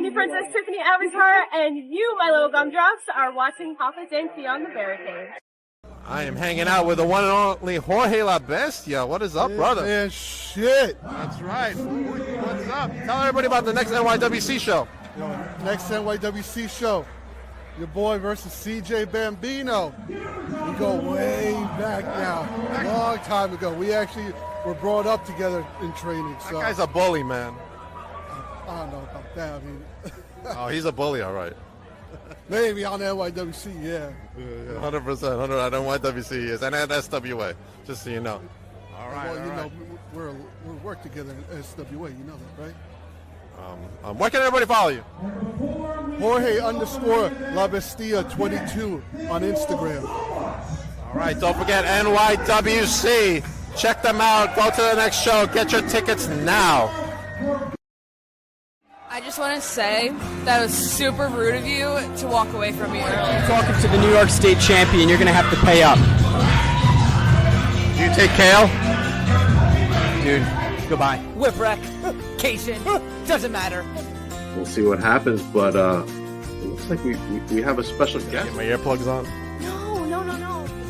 Indie Princess Tiffany Avatar, and you, my little gumdrops, are watching Papa Dank Beyond the Barricade. I am hanging out with the one and only Jorge La Bestia. What is up, brother? Man, shit. That's right. What's up? Tell everybody about the next NYWC show. Next NYWC show. Your boy versus CJ Bambino. We go way back now. A long time ago. We actually were brought up together in training. That So guy's a bully, man. I don't know about that. I mean, Oh, he's a bully, all right. maybe on NYWC, yeah. 100%. 100 at NYWC is and at SWA, just so you know. All right. Well, you all know, right. we work together in SWA. You know that, right? Where can everybody follow you? Jorge _ La Bestia 22 on Instagram. All right. Don't forget NYWC. Check them out. Go to the next show. Get your tickets now. I just want to say that it was super rude of you to walk away from me early. Talking to the New York State champion, you're going to have to pay up. Do you take Kale? Dude, goodbye. Whipwreck, Cation, doesn't matter. We'll see what happens, but it looks like we have a special guest. Get my earplugs on. No.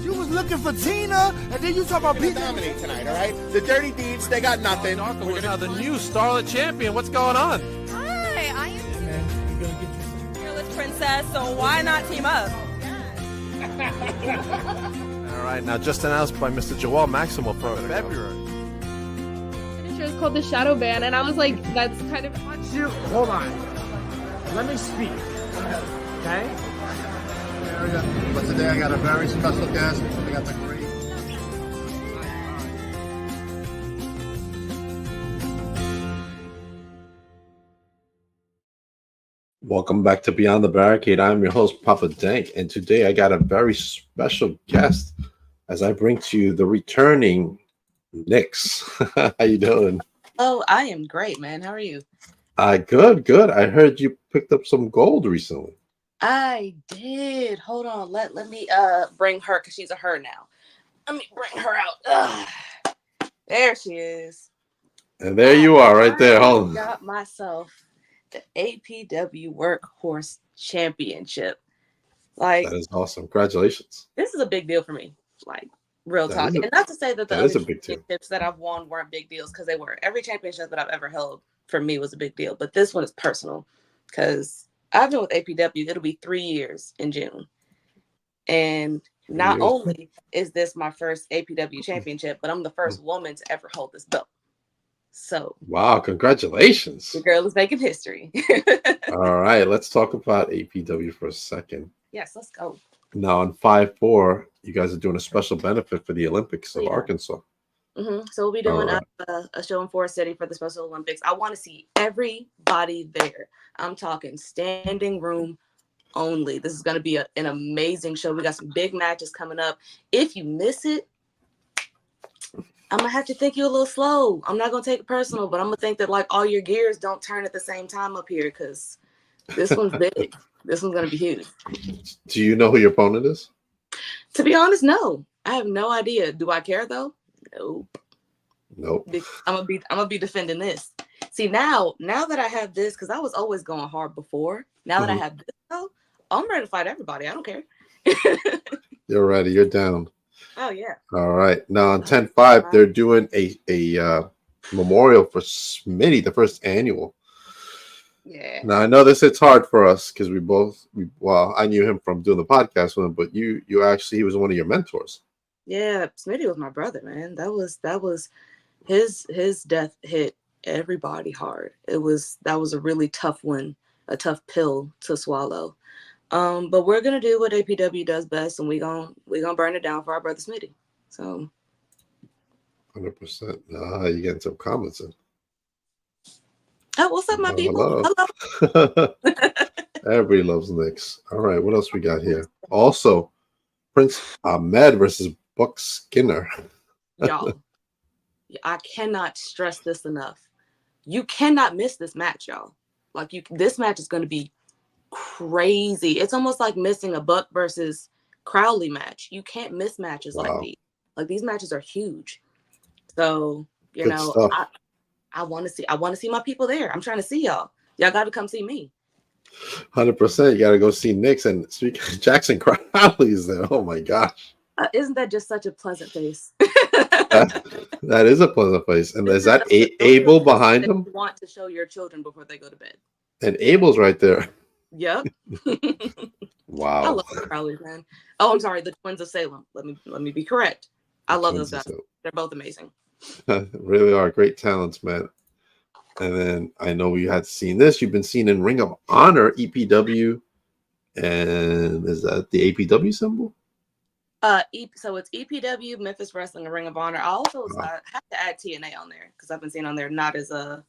You was looking for Tina, and then you talk about people dominate tonight, all right? The Dirty Deeds, they got nothing. We're now the new Starlet champion. What's going on? Hi, I am fearless princess, so why not team up? All right, now just announced by Mr. Joel Maximo for February. The show is called The Shadow Band, and I was like, that's kind of... Hold on. Let me speak. Okay? But today I got a very special guest. I got the great. Welcome back to Beyond the Barricade. I'm your host, Papa Dank, and today I got a very special guest as I bring to you the returning Nyxx. How you doing? Oh, I am great, man. How are you? Good. I heard you picked up some gold recently. I did. Hold on. Let me bring her, because she's a her now. Let me bring her out. Ugh. There she is. And there you are, right there. Hold on. Got myself the APW Workhorse Championship. Like, That is awesome. Congratulations. this is a big deal for me. Like, real That talk. is a- And not to say that the that is other a big deal. championships that I've won weren't big deals, because they were. Every championship that I've ever held for me was a big deal. But this one is personal, because I've been with APW. It'll be 3 years in June. And not only is this my first APW championship, but I'm the first woman to ever hold this belt. So Wow, congratulations. the girl is making history. All right, let's talk about APW for a second. Yes, let's go. Now on 5/4, you guys are doing a special benefit for the Olympics of Yeah. Arkansas. So we'll be doing All a show in Forest City for the Special Olympics. I want to see everybody there. I'm talking standing room only. This is going to be an amazing show. We got some big matches coming up. If you miss it, I'm going to have to think you a little slow. I'm not going to take it personal, but I'm going to think that like all your gears don't turn at the same time up here, because this one's big. This one's going to be huge. Do you know who your opponent is? To be honest, no. I have no idea. Do I care though? Nope. Nope. I'm gonna be defending this. See, now that I have this, because I was always going hard before. Now that I have this, though, I'm ready to fight everybody. I don't care. You're ready. You're down. Oh yeah. All right. Now on 10/5, they're doing a memorial for Smitty, the first annual. Yeah. Now I know this hits hard for us because I knew him from doing the podcast with him, but you actually, he was one of your mentors. Yeah, Smitty was my brother, man. That was his death hit everybody hard. That was a really tough one, a tough pill to swallow. But we're gonna do what APW does best, and we gonna burn it down for our brother Smitty. So 100%. You getting some comments in. oh, what's up, my people? Hello. Everybody loves Nyxx. All right, what else we got here? Also, Prince Ahmed versus Buck Skinner. Y'all, I cannot stress this enough. You cannot miss this match, y'all. Like, this match is going to be crazy. It's almost like missing a Buck versus Crowley match. You can't miss matches like these. Like, these matches are huge. So, you know, I want to see my people there. I'm trying to see y'all. Y'all got to come see me. 100%. You got to go see Nyxx. And speaking of Jackson Crowley's there. Oh my gosh. Isn't that just such a pleasant face? That is a pleasant face. And is that Those are Abel the faces behind that him? you want to show your children before they go to bed. And Abel's right there. Yep. I Wow. love the Crowleys, man. Oh, I'm sorry, the Twins of Salem. Let me be correct. I love those guys. They're both amazing. Really are great talents, man. And then I know you had seen this. You've been seen in Ring of Honor, EPW, and is that the APW symbol? So it's EPW, Memphis Wrestling, and Ring of Honor. I also have to add TNA on there because I've been seen on there not as a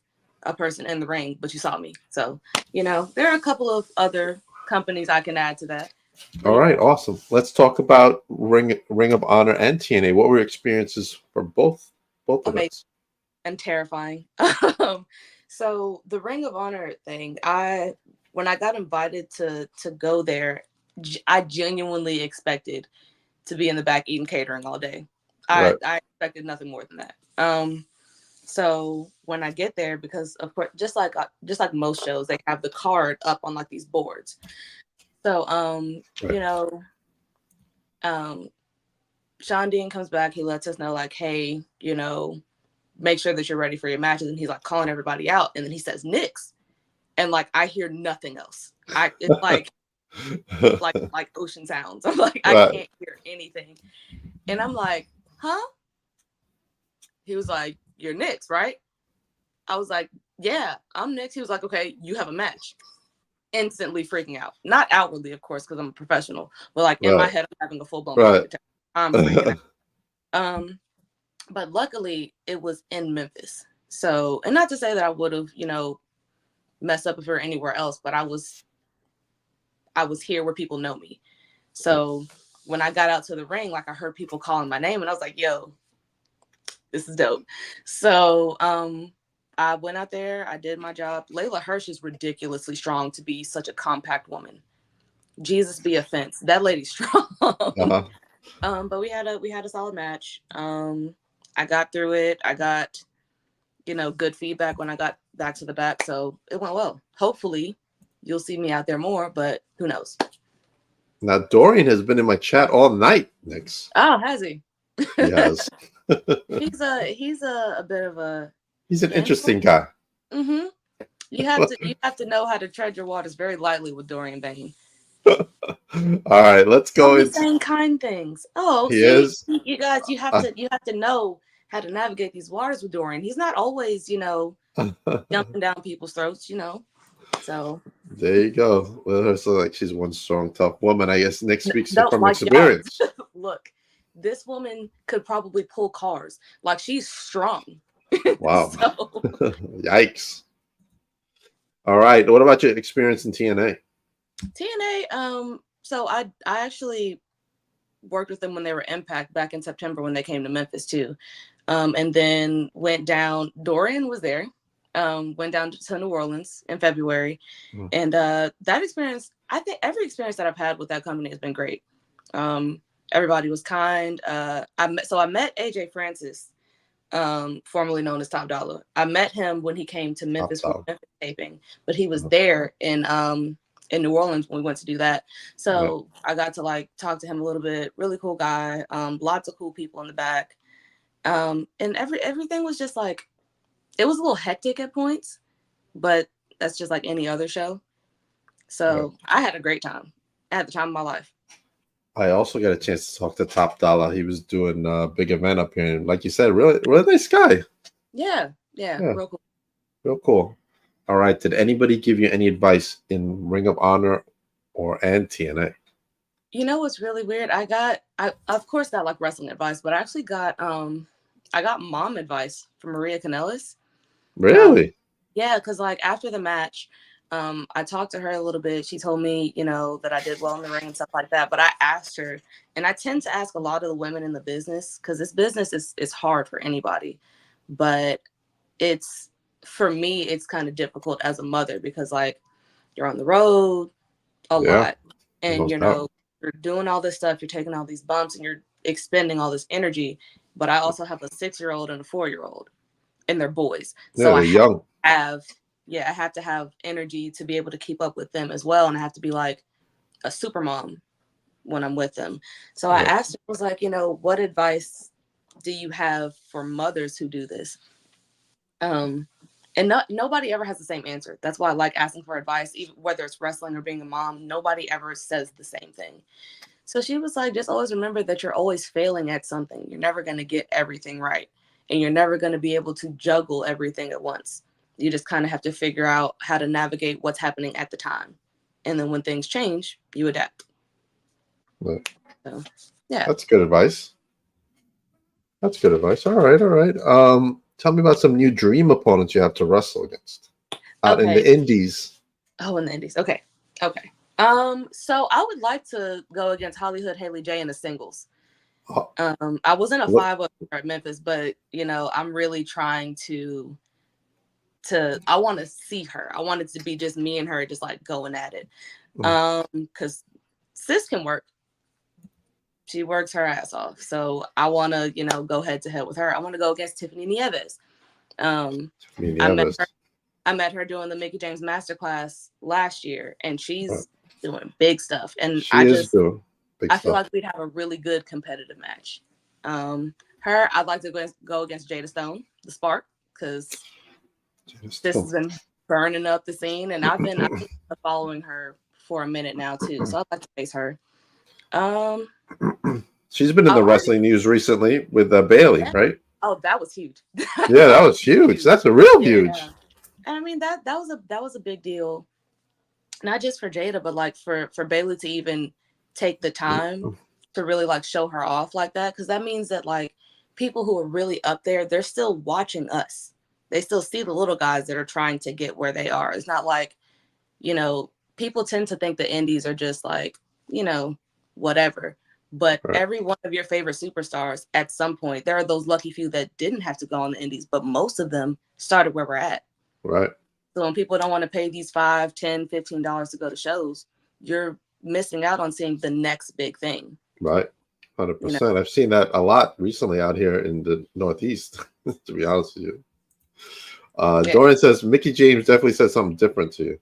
person in the ring, but you saw me. So, there are a couple of other companies I can add to that. All right, awesome. Let's talk about Ring of Honor and TNA. What were your experiences for both of us? And terrifying. So the Ring of Honor thing, when I got invited to go there, I genuinely expected to be in the back eating catering all day. I expected nothing more than that. So when I get there, because of course, just like most shows, they have the card up on like these boards. So Sean Dean comes back, he lets us know like, hey, make sure that you're ready for your matches, and he's like calling everybody out, and then he says Nyxx, and like I hear nothing else. It's like like ocean sounds. I'm like, I can't hear anything. And I'm like, huh? He was like, you're Nyxx, right? I was like, yeah, I'm Nyxx. He was like, okay, you have a match. Instantly freaking out. Not outwardly, of course, because I'm a professional, but like in my head, I'm having a full-blown panic attack. I'm freaking out. But luckily it was in Memphis. So, and not to say that I would have, messed up if it were anywhere else, but I was here where people know me. So when I got out to the ring, like I heard people calling my name and I was like, yo, this is dope. So I went out there, I did my job. Layla Hirsch is ridiculously strong to be such a compact woman. Jesus be offense. That lady's strong. But we had a solid match. I got through it. I got, good feedback when I got back to the back. So it went well. Hopefully you'll see me out there more, but who knows? Now, Dorian has been in my chat all night, Nyxx. Oh, has he? Yes. He's a bit of a... He's an interesting guy. Mm-hmm. You have to know how to tread your waters very lightly with Dorian Bain. All right, let's go into saying kind things. Oh, he is. You guys, you have to know how to navigate these waters with Dorian. He's not always, jumping down people's throats, So there you go. Well, her so like she's one strong, tough woman. I guess Nyxx speaks from experience. Look, this woman could probably pull cars. Like she's strong. Wow. Yikes. All right. What about your experience in TNA? TNA, so I actually worked with them when they were Impact back in September when they came to Memphis too. And then went down, Dorian was there, went down to New Orleans in February. And that experience, I think every experience that I've had with that company has been great. Everybody was kind. I met AJ Francis, formerly known as Top Dollar. I met him when he came to Memphis for Memphis taping, but he was there in New Orleans when we went to do that. So I got to talk to him a little bit. Really cool guy. Lots of cool people in the back. And everything was just it was a little hectic at points, but that's just like any other show. So I had a great time. I had the time of my life. I also got a chance to talk to Top Dollar. He was doing a big event up here, and like you said, really nice guy. Yeah, real cool. Real cool. All right. Did anybody give you any advice in Ring of Honor and TNA? What's really weird? I of course got wrestling advice, but I actually got I got mom advice from Maria Kanellis. Really? Yeah, because after the match, I talked to her a little bit. She told me, that I did well in the ring and stuff like that. But I asked her, and I tend to ask a lot of the women in the business because this business is hard for anybody. But for me, it's kind of difficult as a mother because you're on the road a lot, and you're doing all this stuff, you're taking all these bumps, and you're expending all this energy. But I also have a 6-year-old and a 4-year-old, and they're boys, so I young. have yeah, I have to have energy to be able to keep up with them as well. And I have to be like a super mom when I'm with them. So I asked her, I was like, what advice do you have for mothers who do this? And nobody ever has the same answer. That's why I like asking for advice, even whether it's wrestling or being a mom. Nobody ever says the same thing. So she was like, just always remember that you're always failing at something. You're never going to get everything right. And you're never going to be able to juggle everything at once. You just kind of have to figure out how to navigate what's happening at the time. And then when things change, you adapt. Right. So, yeah. That's good advice. That's good advice. All right, all right. Tell me about some new dream opponents you have to wrestle against out in the indies. Oh, in the indies. Okay. Okay. So I would like to go against Hollywood Haley J in the singles. I was in a 5 at Memphis, but I'm really trying to I want to see her. I want it to be just me and her just like going at it. Because sis can work. She works her ass off. So I want to, go head to head with her. I want to go against Tiffany Nieves. I met her doing the Mickie James Masterclass last year, and she's doing big stuff. And I feel like we'd have a really good competitive match. Her, I'd like to go against Jada Stone, the Spark, because this has been burning up the scene, and I've been following her for a minute now too. So I'd like to face her. She's been in the wrestling news recently with Bailey, right? Oh, that was huge. Yeah, that was huge. That's a real huge. And I mean that was a big deal, not just for Jada, but like for Bailey to even take the time to really like show her off like that, because that means that like people who are really up there, they're still watching us. They still see the little guys that are trying to get where they are. It's not like, people tend to think the indies are just like, whatever. But every one of your favorite superstars, at some point, there are those lucky few that didn't have to go on the indies, but most of them started where we're at. Right. So when people don't want to pay these $5, $10, $15 to go to shows, you're missing out on seeing the next big thing. Right. 100%. I've seen that a lot recently out here in the Northeast, to be honest with you. Dorian says Mickie James definitely said something different to you.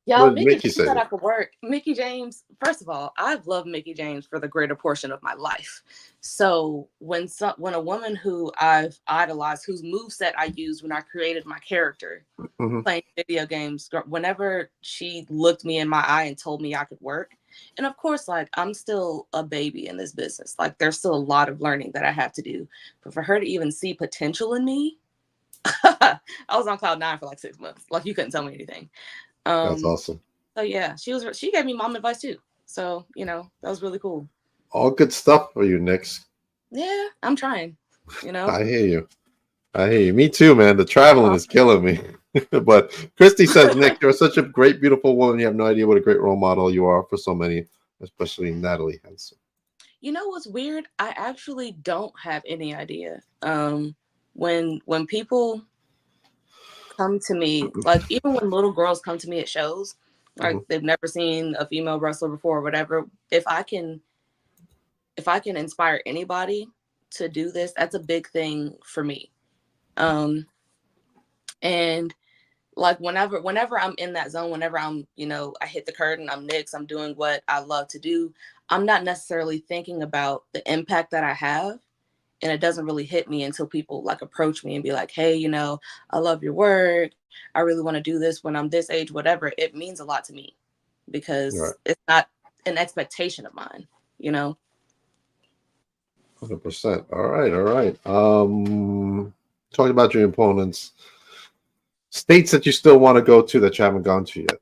Y'all, Mickie said I could work. Mickie James, first of all, I've loved Mickie James for the greater portion of my life. So when a woman who I've idolized, whose moveset I used when I created my character playing video games, whenever she looked me in my eye and told me I could work, and of course, like, I'm still a baby in this business. Like, there's still a lot of learning that I have to do. But for her to even see potential in me, I was on cloud 9 for like 6 months. Like, you couldn't tell me anything. That's awesome. So yeah, she gave me mom advice too. So, that was really cool. All good stuff for you, Nyxx. Yeah, I'm trying, I hear you. Me too, man. The traveling is killing me. But Christy says, Nick, you're such a great, beautiful woman. You have no idea what a great role model you are for so many, especially Natalie Henson. You know what's weird? I actually don't have any idea. When people come to me, like even when little girls come to me at shows, like they've never seen a female wrestler before or whatever, if I can inspire anybody to do this, that's a big thing for me. And like whenever I'm in that zone, whenever I'm, I hit the curtain, I'm Nyxx, I'm doing what I love to do, I'm not necessarily thinking about the impact that I have. And it doesn't really hit me until people like approach me and be like, hey, I love your work. I really want to do this when I'm this age, whatever. It means a lot to me because it's not an expectation of mine, 100%. All right. Talking about your opponents, states that you still want to go to that you haven't gone to yet.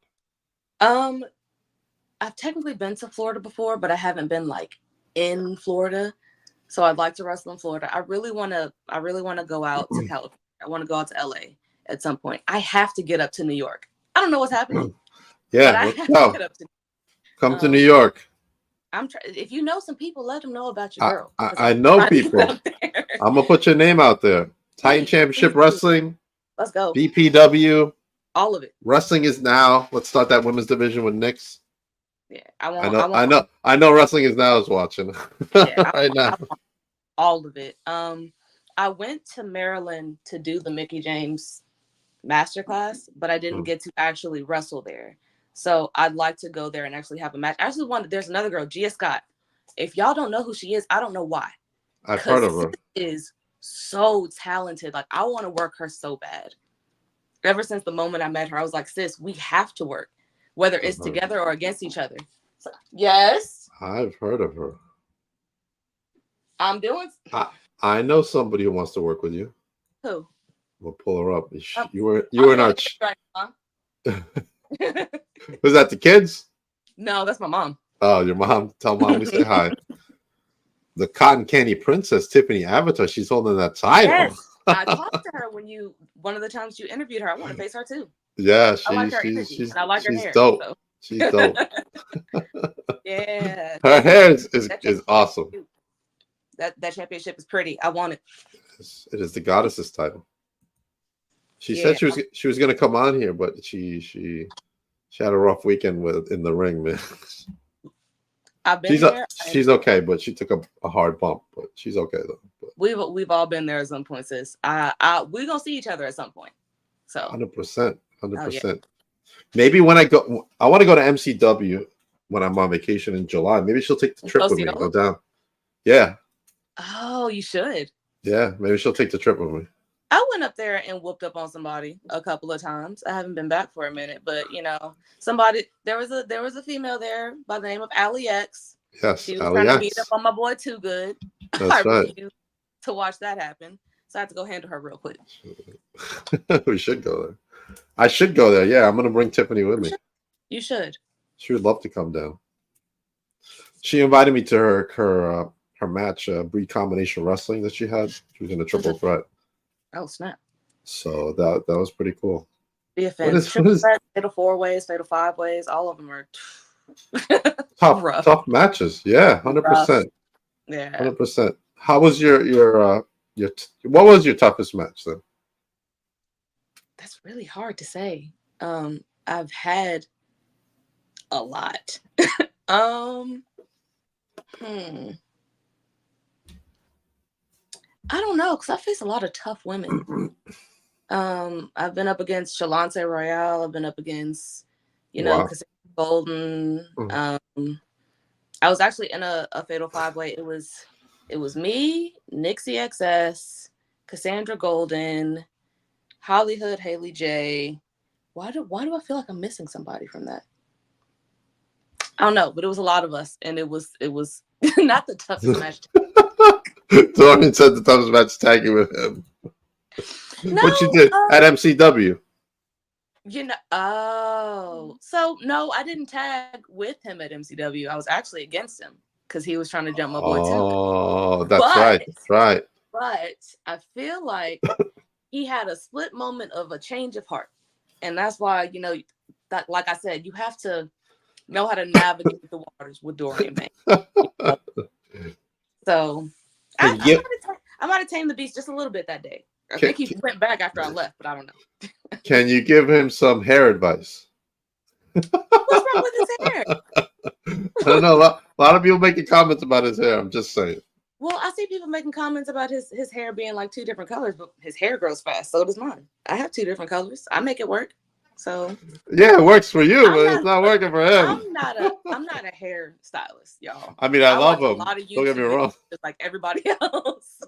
I've technically been to Florida before, but I haven't been like in Florida. So I'd like to wrestle in Florida. I really want to go out to California. I want to go out to LA at some point. I have to get up to New York. I don't know what's happening. Yeah, but I have to get up to come to New York. If you know some people, let them know about your girl. I know people. I'm gonna put your name out there. Titan Championship Wrestling. Let's go. BPW. All of it. Wrestling is now. Let's start that women's division with Nyxx. Yeah, I know. Wrestling is now is watching right now. All of it. I went to Maryland to do the Mickie James masterclass, but I didn't get to actually wrestle there. So I'd like to go there and actually have a match. I actually wanted. There's another girl, Gia Scott. If y'all don't know who she is, I don't know why. I've heard of her. She is so talented. Like, I want to work her so bad. Ever since the moment I met her, I was like, sis, we have to work, whether it's together or against each other. So, yes. I've heard of her. I'm doing. I know somebody who wants to work with you. Who? We'll pull her up. You were in our. Was that the kids? No, that's my mom. Oh, your mom. Tell mom we say hi. The Cotton Candy Princess, Tiffany Avatar. She's holding that title. Yes. I talked to her one of the times you interviewed her. I want to face her too. Yeah, I like her energy. I like her hair. Dope. So. She's dope. Yeah. Her hair is awesome. That championship is pretty. I want it. It is the goddess's title. She said she was going to come on here, but she had a rough weekend in the ring, man. I've been there. She's okay, but she took a hard bump, but she's okay though. But we've all been there at some point, sis. We're gonna see each other at some point. So 100%. Maybe when I want to go to MCW when I'm on vacation in July. Maybe she'll take the trip with me. Go down. Yeah. Oh, you should. Yeah, maybe she'll take the trip with me. I went up there and whooped up on somebody a couple of times. I haven't been back for a minute, but there was a female there by the name of Nyxx. Yes, she was trying to beat up on my boy Too Good. That's right. Refused to watch that happen, so I had to go handle her real quick. We should go there. I should go there. Yeah, I'm gonna bring Tiffany with me. You should. She would love to come down. She invited me to her match, breed combination wrestling that she had. She was in a triple threat. Oh snap! So that was pretty cool. Be a fan. Triple threat, fatal 4-ways, fatal 5-ways. All of them are tough matches. Yeah, 100%. Yeah, 100%. How was your what was your toughest match then? That's really hard to say. I've had a lot. I don't know, because I face a lot of tough women. I've been up against Shalante Royale. I've been up against, Cassandra Golden. I was actually in a fatal 5-way. It was me, Nyxx XS, Cassandra Golden, Hollywood, Haley J. Why do I feel like I'm missing somebody from that? I don't know, but it was a lot of us, and it was not the toughest match. Dorian said the toughest match tagging with him. No, what you did at MCW? So no, I didn't tag with him at MCW. I was actually against him because he was trying to jump my boy too. Oh, that's right. But I feel like he had a split moment of a change of heart, and that's why that, like I said, you have to know how to navigate the waters with Dorian, man. So I might have tamed the beast just a little bit that day. I think he went back after I left, but I don't know. Can you give him some hair advice? What's wrong with his hair? I don't know. A lot of people making comments about his hair. I'm just saying. Well, I see people making comments about his hair being like 2 different colors, but his hair grows fast. So does mine. I have 2 different colors. I make it work. So yeah, it works for you, but it's not working for him. I'm not a hair stylist, y'all. I mean, I love him. Don't get me wrong. Just like everybody else.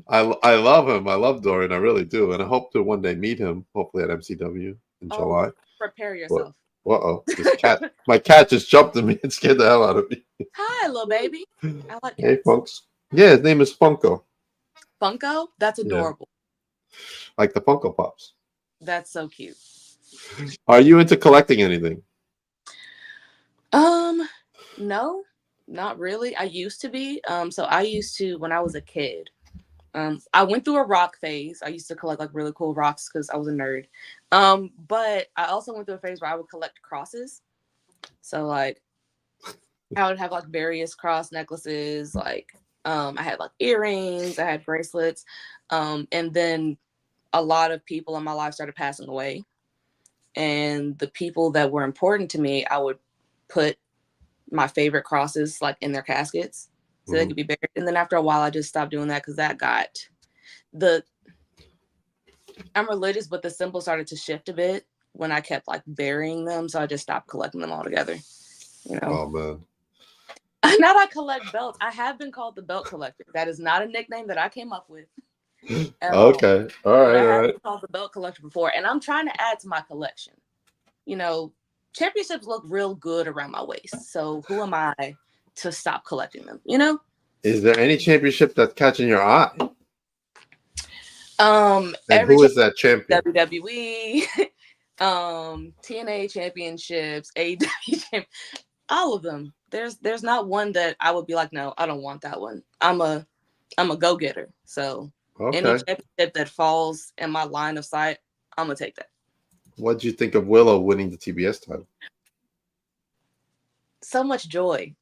I love him. I love Dorian. I really do, and I hope to one day meet him. Hopefully at MCW in July. Prepare yourself. My cat just jumped at me and scared the hell out of me. Hi, little baby. I like Hey, Funks. Yeah, his name is Funko. Funko? That's adorable. Yeah. Like the Funko Pops. That's so cute. Are you into collecting anything? No, not really. I used to be. So I used to, when I was a kid, I went through a rock phase. I used to collect like really cool rocks because I was a nerd. But I also went through a phase where I would collect crosses. So like I would have like various cross necklaces, like I had like earrings, I had bracelets. And then a lot of people in my life started passing away. And the people that were important to me, I would put my favorite crosses like in their caskets so they could be buried. And then after a while, I just stopped doing that because that got I'm religious, but the symbol started to shift a bit when I kept like burying them, so I just stopped collecting them altogether. You know. Oh man. Now that I collect belts, I have been called the belt collector. That is not a nickname that I came up with. Okay. All But right. I All have right. been called the belt collector before, and I'm trying to add to my collection. You know, championships look real good around my waist, so who am I to stop collecting them? You know. Is there any championship that's catching your eye? And Every who is that champion? WWE, TNA championships, AEW, all of them. There's not one that I would be like, no, I don't want that one. I'm a go getter. So any Okay. championship that falls in my line of sight, I'm gonna take that. What did you think of Willow winning the TBS title? So much joy.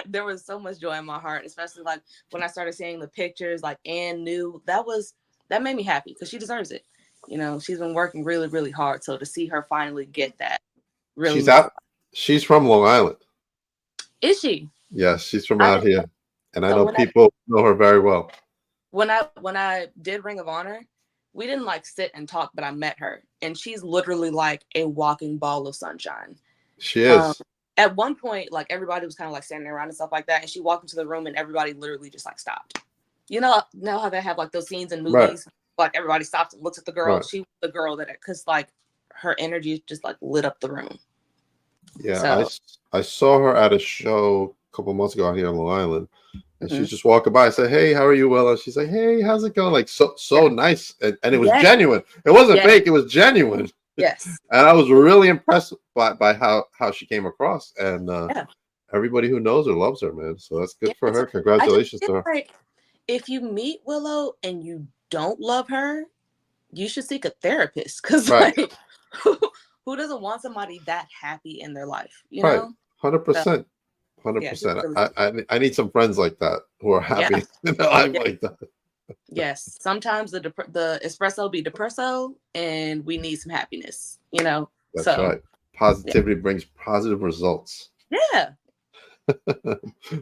There was so much joy in my heart, especially like when I started seeing the pictures, like Ann knew that made me happy because she deserves it. You know, she's been working really, really hard. So to see her finally get that really She's out. She's from Long Island. Is she? Yes, she's from out here. And I So know when people know her very well. When I did Ring of Honor, we didn't like sit and talk, but I met her. And she's literally like a walking ball of sunshine. She is. At one point, like everybody was kind of like standing around and stuff like that. And she walked into the room and everybody literally just like stopped. You know how they have like those scenes in movies, Right. like everybody stops and looks at the girl. Right. She was the girl because like her energy just like lit up the room. Yeah, So, I saw her at a show a couple months ago out here on Long Island, and she's just walking by. I said, "Hey, how are you, Willow?" She's like, "Hey, how's it going?" Like so nice, and it was genuine. It wasn't fake; it was genuine. Yes, and I was really impressed by how she came across, and everybody who knows her loves her, man. So that's good for her. Congratulations to her. Like, if you meet Willow and you don't love her, you should seek a therapist because like who doesn't want somebody that happy in their life? You know, 100%. 100%. I need some friends like that who are happy in their life like that. Yes, sometimes the espresso be depresso, and we need some happiness. You know, that's right. Positivity brings positive results. Yeah.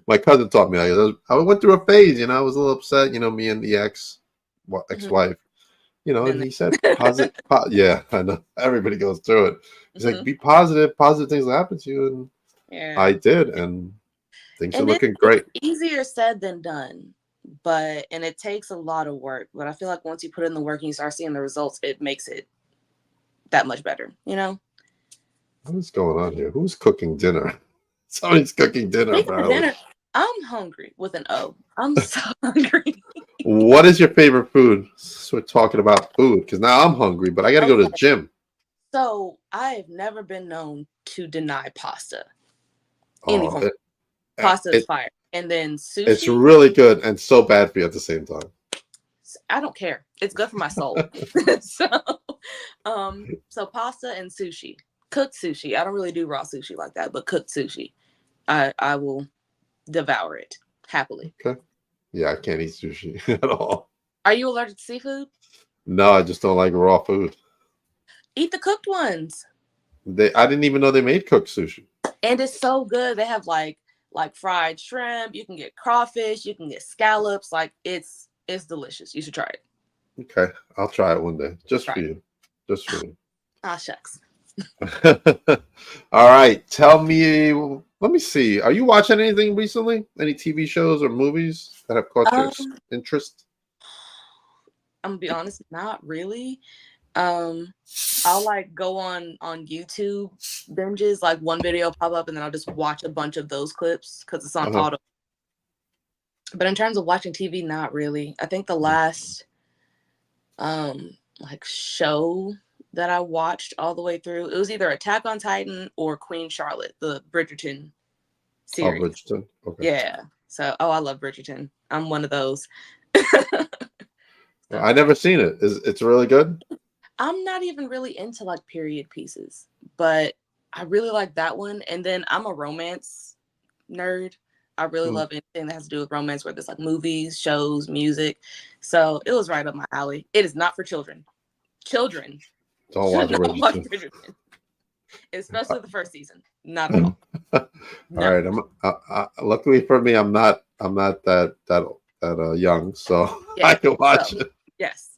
My cousin taught me that. I went through a phase, you know, I was a little upset, you know, me and the ex-wife, you know, and he said positive. Yeah, I know. Everybody goes through it. He's like, be positive. Positive things will happen to you. And I did. And things are looking great. It's easier said than done. And it takes a lot of work. But I feel like once you put in the work and you start seeing the results, it makes it that much better, you know? What is going on here? Who's cooking dinner? Somebody's cooking dinner. I'm hungry with an O. I'm so hungry. What is your favorite food? So we're talking about food because now I'm hungry, but I got to go to the gym. So I've never been known to deny pasta. Any form. Pasta is fire. And then sushi. It's really good and so bad for you at the same time. I don't care. It's good for my soul. So pasta and sushi. Cooked sushi. I don't really do raw sushi like that, but cooked sushi. I will devour it happily. Okay. Yeah, I can't eat sushi at all. Are you allergic to seafood? No, I just don't like raw food. Eat the cooked ones. I didn't even know they made cooked sushi. And it's so good. They have like fried shrimp. You can get crawfish. You can get scallops. Like it's delicious. You should try it. Okay, I'll try it one day. Just for you. Just for you. Ah, shucks. All right. Tell me. Let me see. Are you watching anything recently? Any TV shows or movies that have caught your interest? I'm gonna be honest, not really. I'll like go on YouTube binges, like one video pop up and then I'll just watch a bunch of those clips because it's on auto. But in terms of watching TV, not really. I think the last like show that I watched all the way through, it was either Attack on Titan or Queen Charlotte, the Bridgerton series. Oh, Bridgerton. Okay. Yeah. So I love Bridgerton. I'm one of those. I never seen it. It's really good? I'm not even really into like period pieces, but I really like that one. And then I'm a romance nerd. I really love anything that has to do with romance, whether it's like movies, shows, music. So it was right up my alley. It is not for children. Children don't watch Bridgerton. Especially the first season. Not at all. No. All right. Luckily for me, I'm not that young, so I can watch it. Yes.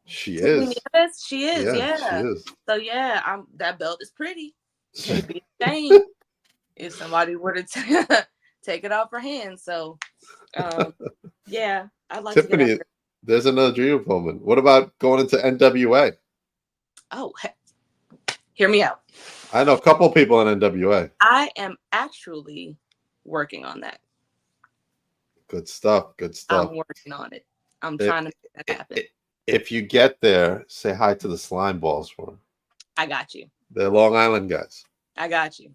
She Tiffany is. Nieves, she is, Yeah, she yeah. is. So yeah, that belt is pretty. Can't be ashamed if somebody were to take it off her hands. So yeah, I'd like to get Tiffany, after. there's another dream moment. What about going into NWA? Oh, hear me out. I know a couple people in NWA. I am actually working on that. Good stuff. Good stuff. I'm working on it. I'm trying to make that happen. If you get there, say hi to the slime balls for them. I got you. They're Long Island guys. I got you.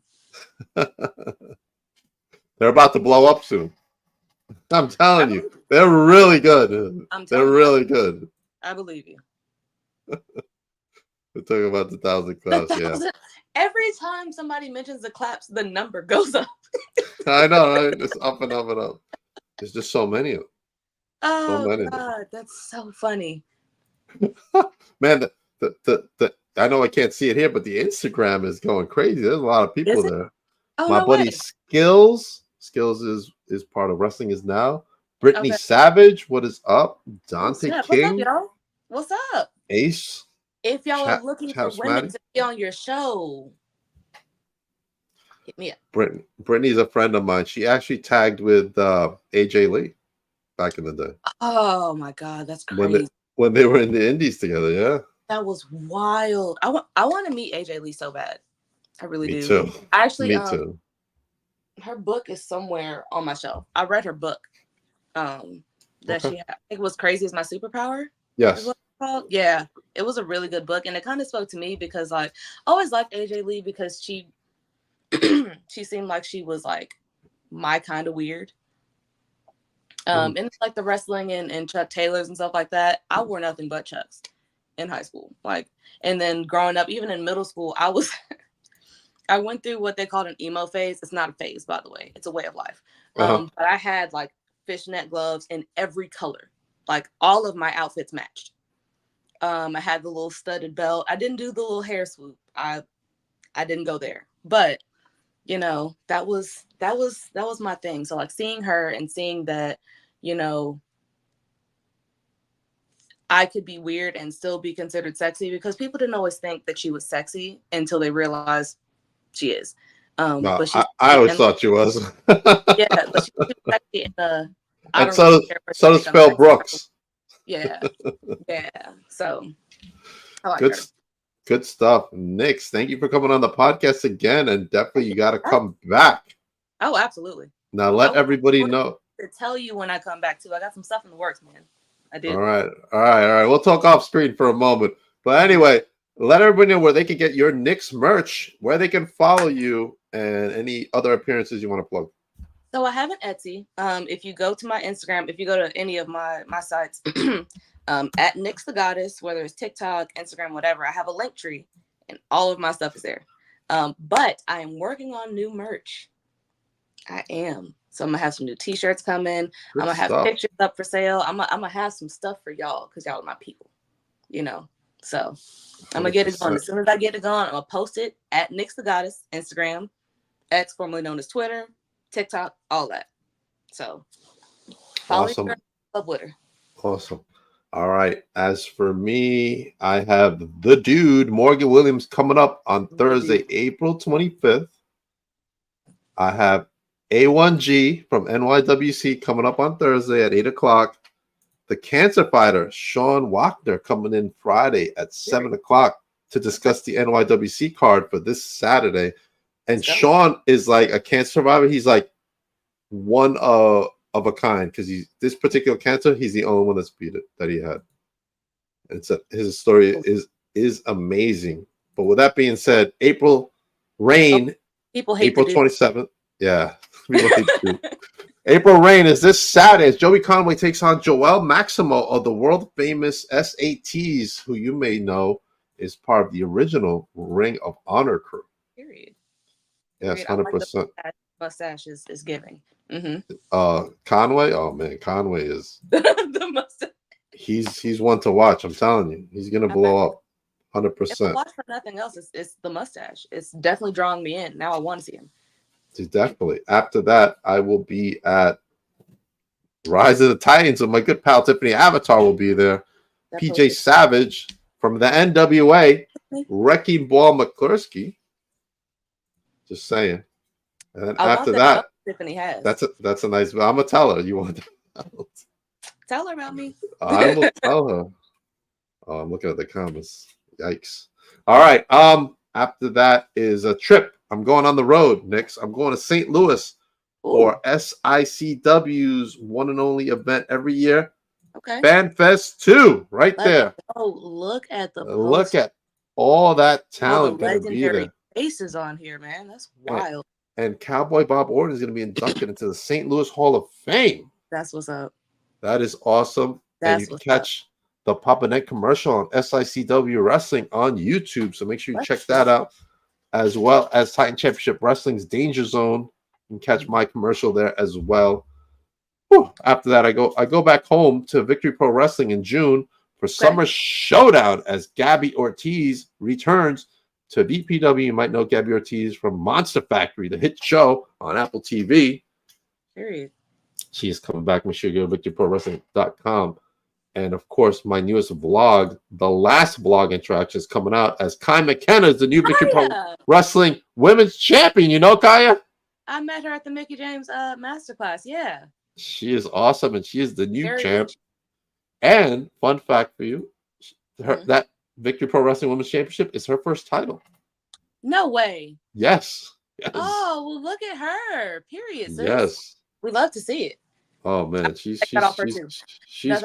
They're about to blow up soon. I'm telling you, they're really good. They're really good. I believe you. We're talking about the 1,000 class, yeah. Every time somebody mentions the claps, the number goes up. I know, right? It's up and up and up. There's just so many of them. Oh God, that's so funny. Man, I know I can't see it here, but the Instagram is going crazy. There's a lot of people there. Oh, My no buddy way. Skills is part of Wrestling Is Now. Brittany Savage, what is up? Dante What's King. up, y'all? What's up? Ace. If y'all are looking for women Maddie. to be on your show, hit me up. Brittany's a friend of mine. She actually tagged with AJ Lee back in the day. Oh my God, that's crazy. When they were in the Indies together, yeah. That was wild. I want to meet AJ Lee so bad. I really do. Me too. I actually, Me too. her book is somewhere on my shelf. I read her book. That she had. I think it was Crazy Is My Superpower. Yes. Is what it's called. Yeah, it was a really good book, and it kind of spoke to me because like I always liked AJ Lee because she she seemed like she was like my kind of weird. And it's like the wrestling and Chuck Taylors and stuff like that. I wore nothing but Chucks in high school. Like, and then growing up, even in middle school, I went through what they called an emo phase. It's not a phase, by the way. It's a way of life. But I had like fishnet gloves in every color. Like all of my outfits matched. I had the little studded belt. I didn't do the little hair swoop. I didn't go there. But you know, that was my thing. So like seeing her and seeing that, you know, I could be weird and still be considered sexy because people didn't always think that she was sexy until they realized she is. No, but I always thought she was. Yeah, but she's sexy in the. And so does Phil Brooks. Yeah, yeah. So I like her. Good stuff. Nyxx, thank you for coming on the podcast again. And definitely you got to come back. Oh, absolutely. Now let everybody know. To tell you when I come back too. I got some stuff in the works, man. I do. All right. We'll talk off screen for a moment. But anyway, let everybody know where they can get your Nyxx merch, where they can follow you, and any other appearances you want to plug. So I have an Etsy. If you go to my Instagram, if you go to any of my sites, at Nyxx the Goddess, whether it's TikTok, Instagram, whatever, I have a link tree and all of my stuff is there. But I am working on new merch. I am. So I'm gonna have some new t-shirts coming. I'm gonna have pictures up for sale. I'm gonna have some stuff for y'all because y'all are my people, you know. So I'm gonna get it going. As soon as I get it going, I'm gonna post it at Nyxx the Goddess, Instagram, X, formerly known as Twitter, TikTok, all that. So follow her, love with her. Awesome. All right. As for me, I have the dude Morgan Williams coming up on Thursday, April 25th. I have A1G from NYWC coming up on Thursday at 8 o'clock. The Cancer Fighter, Sean Wagner, coming in Friday at 7 o'clock to discuss the NYWC card for this Saturday. And Sean is like a cancer survivor. He's like one of a kind because this particular cancer, he's the only one that's beat it that he had. His story is amazing. But with that being said, April Rain, people hate April 27th. Yeah. April Rain is this Saturday as Joey Conway takes on Joel Maximo of the world famous SATs, who you may know is part of the original Ring of Honor crew. Period. Yes, 100%. Mustache is giving. Conway, oh man, Conway is the mustache. He's one to watch. I'm telling you, he's gonna blow up, 100%. If I watch for nothing else, it's the mustache. It's definitely drawing me in. Now I want to see him. Definitely. After that, I will be at Rise of the Titans with my good pal Tiffany Avatar will be there. That PJ poster. Savage from the NWA, Wrecking Ball McCluskey. Just saying. And then I want after that that, belt Tiffany has. that's a nice. I'm gonna tell her you want the belt. Tell her about me. I will tell her. Oh, I'm looking at the comments. Yikes. All right. After that is a trip. I'm going on the road, Nyxx. I'm going to St. Louis for SICW's one and only event every year. Okay. FanFest 2, right there. Oh, look at the Look at all that talent all the going to be legendary there. faces on here, man. That's wild. And Cowboy Bob Orton is going to be inducted into the St. Louis Hall of Fame. That's what's up. That is awesome. And you can catch the Papa Net commercial on SICW Wrestling on YouTube. So make sure you check that out, as well as Titan Championship Wrestling's Danger Zone. You can catch my commercial there as well. Whew. After that, I go back home to Victory Pro Wrestling in June for Summer Showdown as Gabby Ortiz returns to VPW. You might know Gabby Ortiz from Monster Factory, the hit show on Apple TV. Period. She is coming back. Make sure you go to victoryprowrestling.com. And of course, my newest vlog, the last vlog interaction, is coming out as Kai McKenna is the new Victory Pro Wrestling Women's Champion. You know, Kaya? I met her at the Mickey James masterclass. Yeah. She is awesome, and she is the new champ. And fun fact for you, that Victory Pro Wrestling Women's Championship is her first title. No way. Yes. Oh, well, look at her. Period. Sis. Yes. We love to see it. Oh man, she's Nothing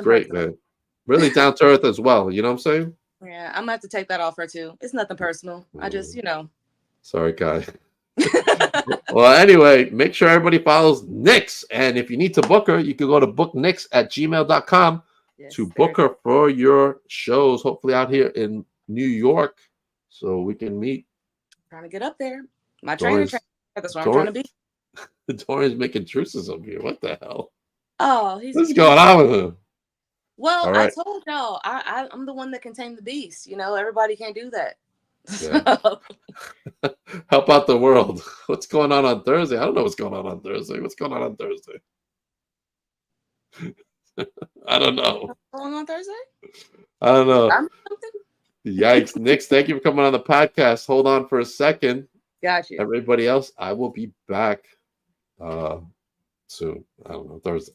great, personal. man. Really down to earth as well. You know what I'm saying? Yeah, I'm gonna have to take that off her too. It's nothing personal. I just, Sorry, Kai. Well, anyway, make sure everybody follows Nyxx. And if you need to book her, you can go to booknyxx@gmail.com to book her for your shows, hopefully out here in New York, so we can meet. Trying to get up there. My trainer, that's what I'm trying to be. Dorian's making truces over here. What the hell? Oh, what's going on with him? Well, All right. I told y'all, I'm the one that can tame the beast. Everybody can't do that. Yeah. Help out the world. What's going on Thursday? I don't know what's going on Thursday. What's going on Thursday? I don't know. What's going on Thursday? I don't know. Yikes. Nyxx, thank you for coming on the podcast. Hold on for a second. Got you. Everybody else, I will be back soon. I don't know, Thursday.